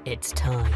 It's time.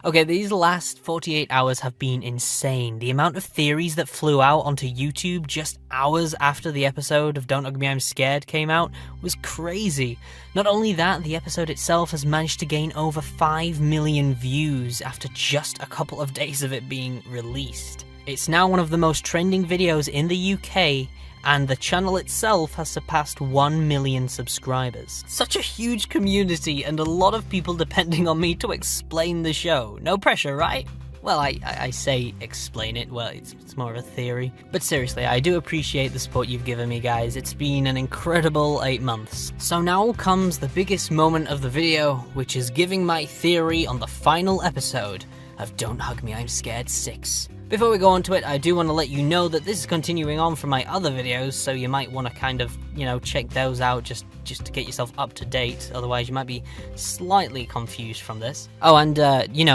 Okay, these last 48 hours have been insane. The amount of theories that flew out onto YouTube just hours after the episode of Don't Hug Me, I'm Scared came out was crazy. Not only that, the episode itself has managed to gain over 5 million views after just a couple of days of it being released. It's now one of the most trending videos in the UK, and the channel itself has surpassed 1 million subscribers. Such a huge community and a lot of people depending on me to explain the show. No pressure, right? Well, I say explain it, well, it's more of a theory. But seriously, I do appreciate the support you've given me, guys. It's been an incredible 8 months. So now comes the biggest moment of the video, which is giving my theory on the final episode of Don't Hug Me, I'm Scared 6. Before we go on to it, I do want to let you know that this is continuing on from my other videos, so you might want to kind of, check those out just to get yourself up to date, otherwise you might be slightly confused from this. Oh, and,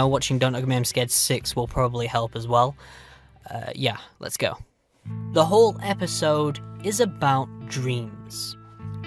watching Don't Hug Me, I'm Scared 6 will probably help as well. Yeah, let's go. The whole episode is about dreams.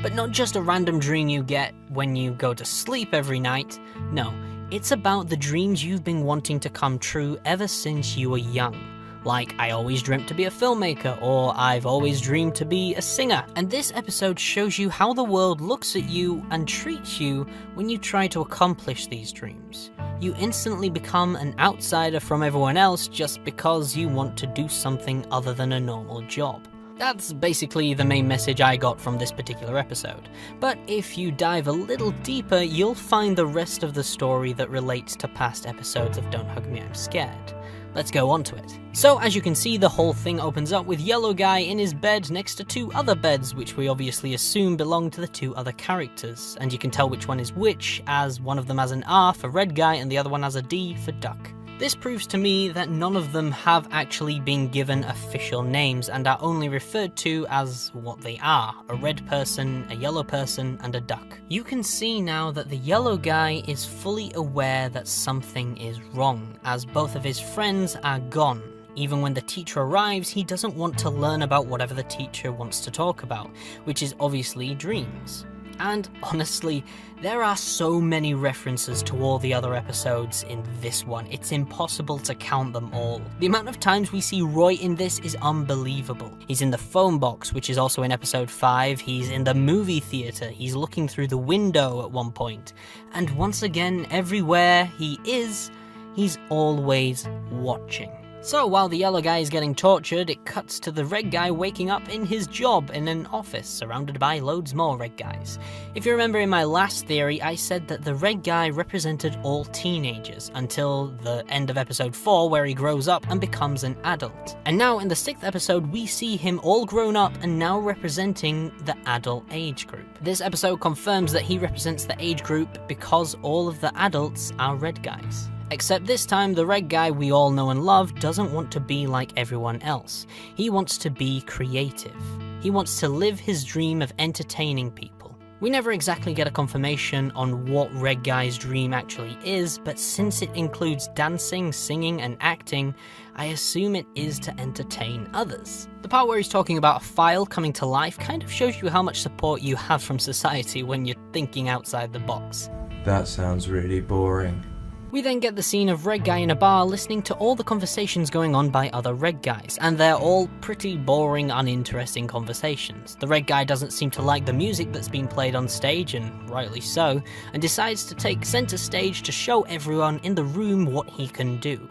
But not just a random dream you get when you go to sleep every night, no. It's about the dreams you've been wanting to come true ever since you were young. Like, I always dreamt to be a filmmaker, or I've always dreamed to be a singer. And this episode shows you how the world looks at you and treats you when you try to accomplish these dreams. You instantly become an outsider from everyone else just because you want to do something other than a normal job. That's basically the main message I got from this particular episode. But if you dive a little deeper, you'll find the rest of the story that relates to past episodes of Don't Hug Me, I'm Scared. Let's go on to it. So, as you can see, the whole thing opens up with Yellow Guy in his bed next to 2 other beds, which we obviously assume belong to the 2 other characters. And you can tell which one is which, as one of them has an R for Red Guy and the other one has a D for Duck. This proves to me that none of them have actually been given official names and are only referred to as what they are: a red person, a yellow person, and a duck. You can see now that the yellow guy is fully aware that something is wrong, as both of his friends are gone. Even when the teacher arrives, he doesn't want to learn about whatever the teacher wants to talk about, which is obviously dreams. And honestly, there are so many references to all the other episodes in this one, it's impossible to count them all. The amount of times we see Roy in this is unbelievable. He's in the phone box, which is also in episode 5, he's in the movie theater, he's looking through the window at one point. And once again, everywhere he is, he's always watching. So while the yellow guy is getting tortured, it cuts to the red guy waking up in his job in an office surrounded by loads more red guys. If you remember in my last theory, I said that the red guy represented all teenagers until the end of episode 4 where he grows up and becomes an adult. And now in the 6th episode we see him all grown up and now representing the adult age group. This episode confirms that he represents the age group because all of the adults are red guys. Except this time, the red guy we all know and love doesn't want to be like everyone else. He wants to be creative. He wants to live his dream of entertaining people. We never exactly get a confirmation on what Red Guy's dream actually is, but since it includes dancing, singing, and acting, I assume it is to entertain others. The part where he's talking about a file coming to life kind of shows you how much support you have from society when you're thinking outside the box. That sounds really boring. We then get the scene of Red Guy in a bar listening to all the conversations going on by other Red Guys, and they're all pretty boring, uninteresting conversations. The Red Guy doesn't seem to like the music that's being played on stage, and rightly so, and decides to take center stage to show everyone in the room what he can do.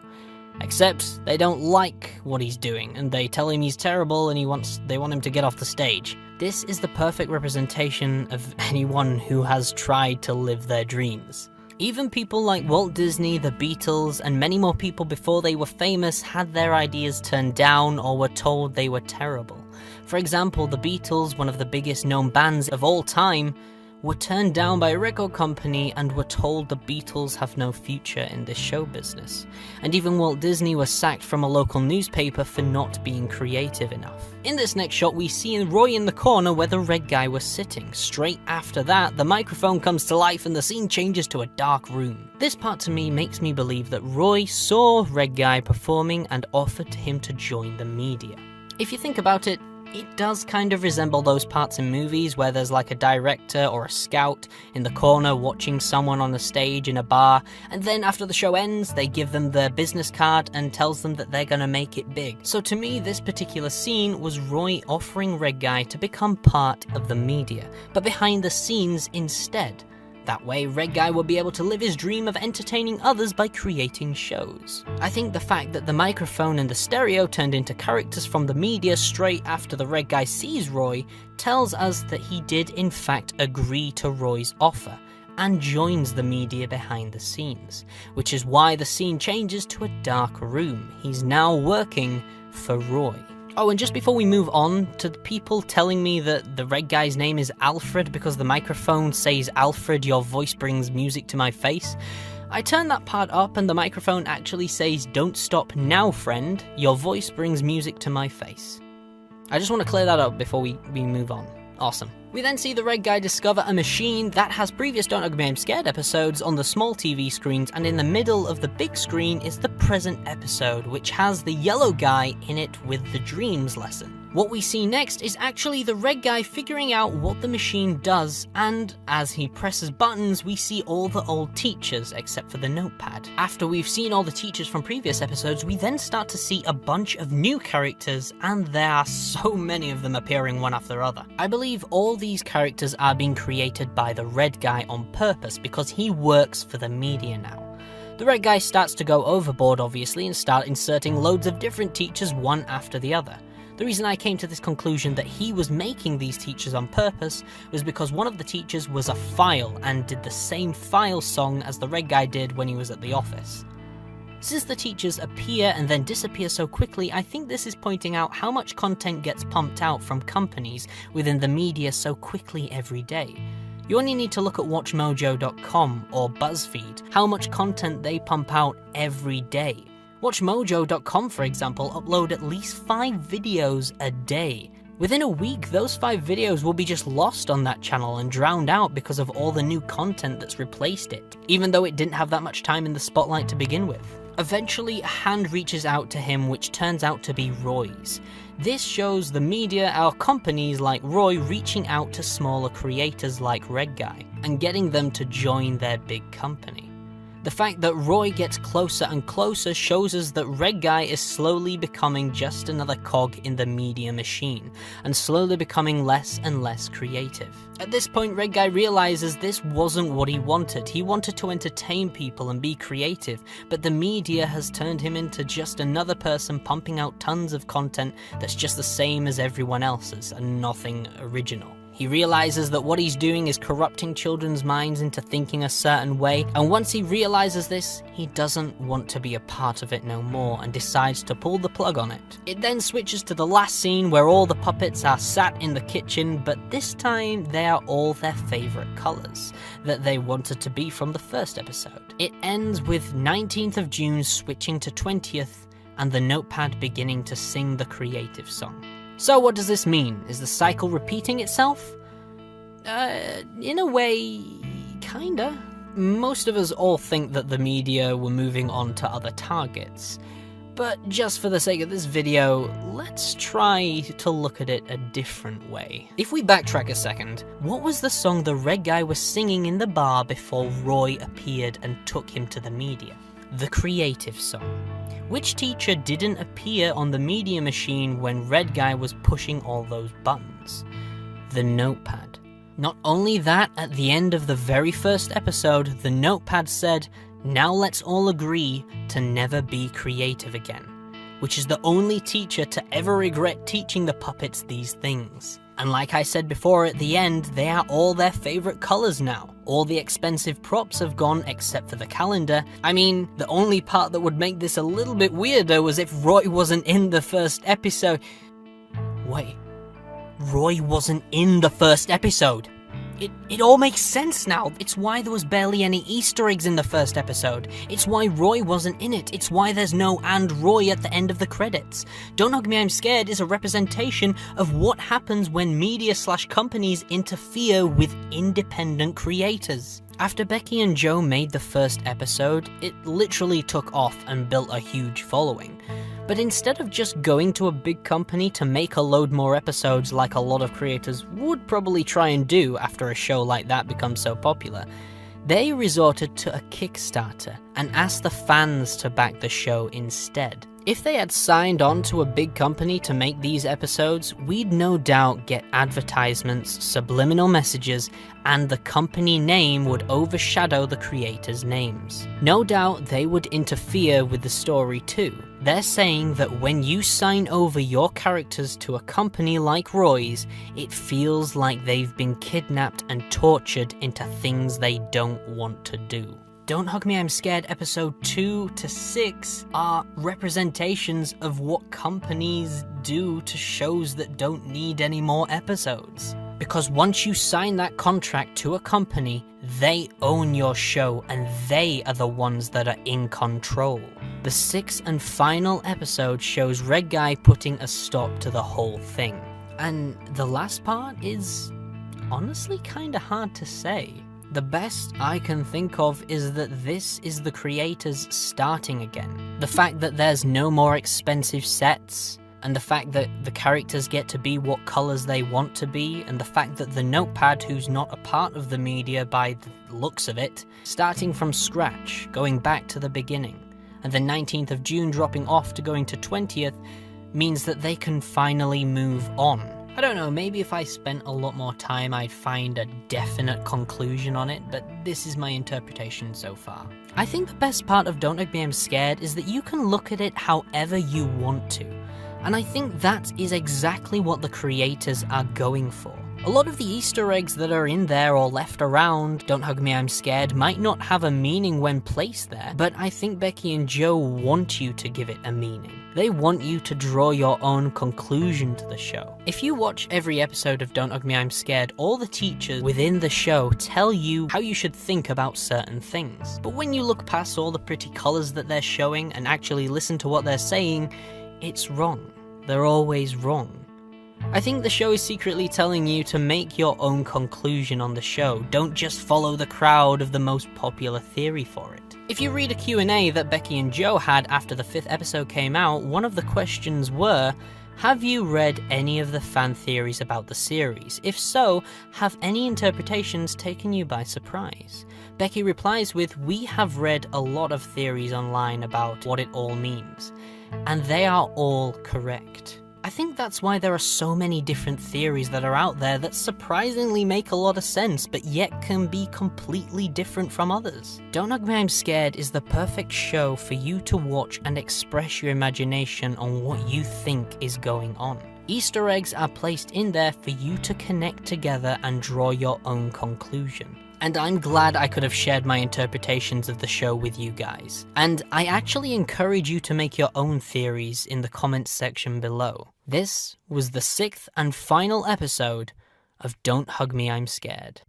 Except they don't like what he's doing, and they tell him he's terrible and they want him to get off the stage. This is the perfect representation of anyone who has tried to live their dreams. Even people like Walt Disney, the Beatles, and many more people before they were famous had their ideas turned down or were told they were terrible. For example, the Beatles, one of the biggest known bands of all time, were turned down by a record company and were told the Beatles have no future in this show business. And even Walt Disney was sacked from a local newspaper for not being creative enough. In this next shot, we see Roy in the corner where the red guy was sitting. Straight after that, the microphone comes to life and the scene changes to a dark room. This part to me makes me believe that Roy saw Red Guy performing and offered him to join the media. If you think about it, It does kind of resemble those parts in movies where there's like a director or a scout in the corner watching someone on the stage in a bar, and then after the show ends, they give them their business card and tells them that they're gonna make it big. So to me, this particular scene was Roy offering Red Guy to become part of the media, but behind the scenes instead. That way, Red Guy will be able to live his dream of entertaining others by creating shows. I think the fact that the microphone and the stereo turned into characters from the media straight after the Red Guy sees Roy tells us that he did in fact agree to Roy's offer and joins the media behind the scenes, which is why the scene changes to a dark room. He's now working for Roy. Oh, and just before we move on to the people telling me that the Red Guy's name is Alfred because the microphone says, "Alfred, your voice brings music to my face," I turn that part up and the microphone actually says, "Don't stop now, friend, your voice brings music to my face." I just want to clear that up before we move on. Awesome. We then see the Red Guy discover a machine that has previous Don't Look at Me I'm Scared episodes on the small TV screens, and in the middle of the big screen is the present episode, which has the yellow guy in it with the dreams lesson. What we see next is actually the Red Guy figuring out what the machine does, and as he presses buttons, we see all the old teachers except for the notepad. After we've seen all the teachers from previous episodes, we then start to see a bunch of new characters, and there are so many of them appearing one after the other. I believe all these characters are being created by the Red Guy on purpose because he works for the media now. The Red Guy starts to go overboard obviously and start inserting loads of different teachers one after the other. The reason I came to this conclusion that he was making these teachers on purpose was because one of the teachers was a file and did the same file song as the Red Guy did when he was at the office. Since the teachers appear and then disappear so quickly, I think this is pointing out how much content gets pumped out from companies within the media so quickly every day. You only need to look at WatchMojo.com or BuzzFeed, how much content they pump out every day. WatchMojo.com, for example, upload at least 5 videos a day. Within a week, those 5 videos will be just lost on that channel and drowned out because of all the new content that's replaced it, even though it didn't have that much time in the spotlight to begin with. Eventually, a hand reaches out to him, which turns out to be Roy's. This shows the media or companies like Roy reaching out to smaller creators like Red Guy and getting them to join their big company. The fact that Roy gets closer and closer shows us that Red Guy is slowly becoming just another cog in the media machine, and slowly becoming less and less creative. At this point, Red Guy realizes this wasn't what he wanted. He wanted to entertain people and be creative, but the media has turned him into just another person pumping out tons of content that's just the same as everyone else's, and nothing original. He realizes that what he's doing is corrupting children's minds into thinking a certain way, and once he realizes this, he doesn't want to be a part of it no more and decides to pull the plug on it. It then switches to the last scene where all the puppets are sat in the kitchen, but this time they are all their favorite colors that they wanted to be from the first episode. It ends with 19th of June switching to 20th and the notepad beginning to sing the creative song. So what does this mean? Is the cycle repeating itself? In a way, kinda. Most of us all think that the media were moving on to other targets. But just for the sake of this video, let's try to look at it a different way. If we backtrack a second, what was the song the Red Guy was singing in the bar before Roy appeared and took him to the media? The creative song. Which teacher didn't appear on the media machine when Red Guy was pushing all those buttons? The notepad. Not only that, at the end of the very first episode, the notepad said, "Now let's all agree to never be creative again," which is the only teacher to ever regret teaching the puppets these things. And like I said before, at the end, they are all their favorite colors now. All the expensive props have gone except for the calendar. I mean, the only part that would make this a little bit weirder was if Roy wasn't in the first episode. Wait, Roy wasn't in the first episode. It all makes sense now. It's why there was barely any Easter eggs in the first episode. It's why Roy wasn't in it. It's why there's no "and Roy" at the end of the credits. Don't Hug Me I'm Scared is a representation of what happens when media/companies interfere with independent creators. After Becky and Joe made the first episode, it literally took off and built a huge following. But instead of just going to a big company to make a load more episodes like a lot of creators would probably try and do after a show like that becomes so popular, they resorted to a Kickstarter and asked the fans to back the show instead. If they had signed on to a big company to make these episodes, we'd no doubt get advertisements, subliminal messages, and the company name would overshadow the creators' names. No doubt they would interfere with the story too. They're saying that when you sign over your characters to a company like Roy's, it feels like they've been kidnapped and tortured into things they don't want to do. Don't Hug Me, I'm Scared episode 2 to 6 are representations of what companies do to shows that don't need any more episodes. Because once you sign that contract to a company, they own your show and they are the ones that are in control. The 6th and final episode shows Red Guy putting a stop to the whole thing. And the last part is honestly kinda hard to say. The best I can think of is that this is the creators starting again. The fact that there's no more expensive sets, and the fact that the characters get to be what colours they want to be, and the fact that the notepad, who's not a part of the media by the looks of it, starting from scratch, going back to the beginning, and the 19th of June dropping off to going to 20th, means that they can finally move on. I don't know, maybe if I spent a lot more time I'd find a definite conclusion on it, but this is my interpretation so far. I think the best part of Don't Hug Me, I'm Scared is that you can look at it however you want to, and I think that is exactly what the creators are going for. A lot of the Easter eggs that are in there or left around Don't Hug Me, I'm Scared might not have a meaning when placed there, but I think Becky and Joe want you to give it a meaning. They want you to draw your own conclusion to the show. If you watch every episode of Don't Hug Me, I'm Scared, all the teachers within the show tell you how you should think about certain things. But when you look past all the pretty colours that they're showing and actually listen to what they're saying, it's wrong. They're always wrong. I think the show is secretly telling you to make your own conclusion on the show. Don't just follow the crowd of the most popular theory for it. If you read a Q&A that Becky and Joe had after the 5th episode came out, one of the questions were, have you read any of the fan theories about the series? If so, have any interpretations taken you by surprise? Becky replies with, we have read a lot of theories online about what it all means, and they are all correct. I think that's why there are so many different theories that are out there that surprisingly make a lot of sense, but yet can be completely different from others. Don't Hug Me, I'm Scared is the perfect show for you to watch and express your imagination on what you think is going on. Easter eggs are placed in there for you to connect together and draw your own conclusion. And I'm glad I could have shared my interpretations of the show with you guys. And I actually encourage you to make your own theories in the comments section below. This was the 6th and final episode of Don't Hug Me, I'm Scared.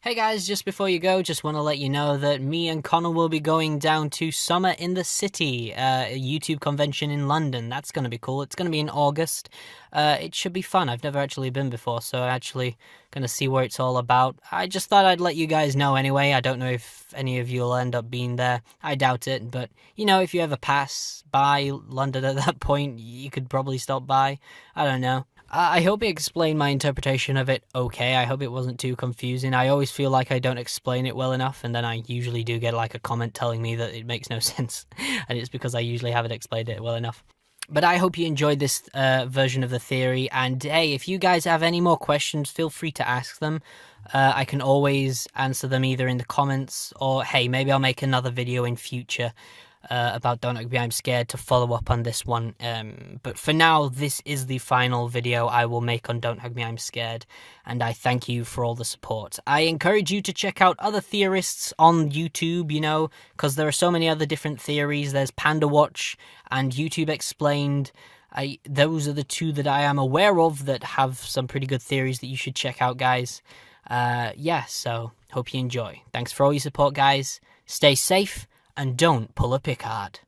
Hey guys, just before you go, just want to let you know that me and Connor will be going down to Summer in the City, a YouTube convention in London. That's going to be cool. It's going to be in August. It should be fun. I've never actually been before, so I'm actually going to see where it's all about. I just thought I'd let you guys know anyway. I don't know if any of you will end up being there. I doubt it, but, you know, if you ever pass by London at that point, you could probably stop by. I don't know. I hope I explained my interpretation of it okay. I hope it wasn't too confusing. I always feel like I don't explain it well enough, and then I usually do get like a comment telling me that it makes no sense, and it's because I usually haven't explained it well enough. But I hope you enjoyed this version of the theory, and hey, if you guys have any more questions, feel free to ask them. I can always answer them either in the comments, or hey, maybe I'll make another video in future about Don't Hug Me, I'm Scared to follow up on this one. But for now, this is the final video I will make on Don't Hug Me, I'm Scared, and I thank you for all the support. I encourage you to check out other theorists on YouTube, you know, because there are so many other different theories. There's Panda Watch and YouTube Explained. Those are the two that I am aware of that have some pretty good theories that you should check out, guys. Yeah, so hope you enjoy. Thanks for all your support, guys. Stay safe, and don't pull a Picard.